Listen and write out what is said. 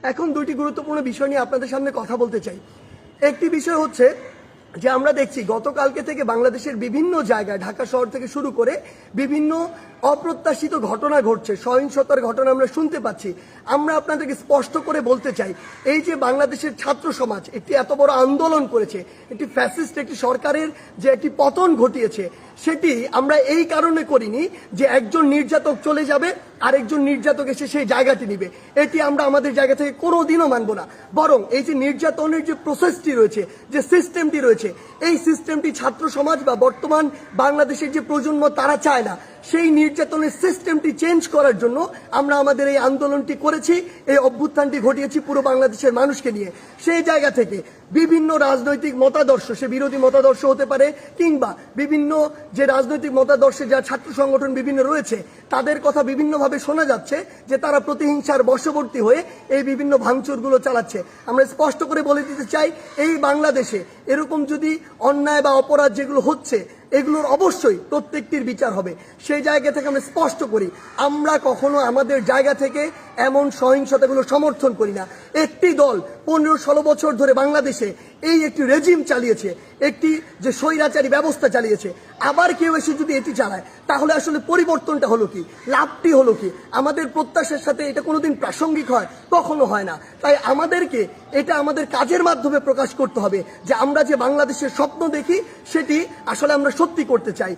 এখন দুইটি গুরুত্বপূর্ণ বিষয় নিয়ে আপনাদের সামনে কথা বলতে চাই। একটি বিষয় হচ্ছে যে আমরা দেখছি গতকালকে থেকে বাংলাদেশের বিভিন্ন জায়গায় ঢাকা শহর থেকে শুরু করে বিভিন্ন অপ্রত্যাশিত ঘটনা ঘটছে, সহিংসতার ঘটনা আমরা শুনতে পাচ্ছি। আমরা আপনাদেরকে স্পষ্ট করে বলতে চাই, এই যে বাংলাদেশের ছাত্র সমাজ একটি এত বড় আন্দোলন করেছে, একটি ফ্যাসিস্ট একটি সরকারের যে একটি পতন ঘটিয়েছে, সেটি আমরা এই কারণে করিনি যে একজন নির্যাতক চলে যাবে আর একজন নির্যাতক এসে সেই জায়গাটি নিবে। এটি আমরা আমাদের জায়গা থেকে কোনোদিনও মানব না। বরং এই যে নির্যাতনের যে প্রসেসটি রয়েছে, যে সিস্টেমটি রয়েছে, এই সিস্টেমটি ছাত্র সমাজ বা বর্তমান বাংলাদেশের যে প্রজন্ম তারা চায় না। সেই নির্যাতনের সিস্টেমটি চেঞ্জ করার জন্য আমরা আমাদের এই আন্দোলনটি করেছি, এই অভ্যুত্থানটি ঘটিয়েছি পুরো বাংলাদেশের মানুষকে নিয়ে। সেই জায়গা থেকে বিভিন্ন রাজনৈতিক মতাদর্শ, সে বিরোধী মতাদর্শ হতে পারে কিংবা বিভিন্ন যে রাজনৈতিক মতাদর্শে যা ছাত্র সংগঠন বিভিন্ন রয়েছে, তাদের কথা বিভিন্নভাবে শোনা যাচ্ছে যে তারা প্রতিহিংসার বশবর্তী হয়ে এই বিভিন্ন ভাঙচুরগুলো চালাচ্ছে। আমরা স্পষ্ট করে বলে দিতে চাই, এই বাংলাদেশে এরকম যদি অন্যায় বা অপরাধ যেগুলো হচ্ছে, এগুলোর অবশ্যই প্রত্যেকটির বিচার হবে। সেই জায়গা থেকে আমরা স্পষ্ট করি, আমরা কখনো আমাদের জায়গা থেকে এমন সহিংসতাগুলো সমর্থন করি না। একটি দল 15-16 বছর ধরে বাংলাদেশে এই একটি রেজিম চালিয়েছে, একটি যে স্বৈরাচারী ব্যবস্থা চালিয়েছে, আবার কেউ এসে যদি এটি চালায়, তাহলে আসলে পরিবর্তনটা হলো কি, লাভটি হলো কি? আমাদের প্রত্যাশার সাথে এটা কোনোদিন প্রাসঙ্গিক হয়? কখনো হয় না। তাই আমাদেরকে এটা আমাদের কাজের মাধ্যমে প্রকাশ করতে হবে যে আমরা যে বাংলাদেশের স্বপ্ন দেখি, সেটি আসলে আমরা সত্যি করতে চাই।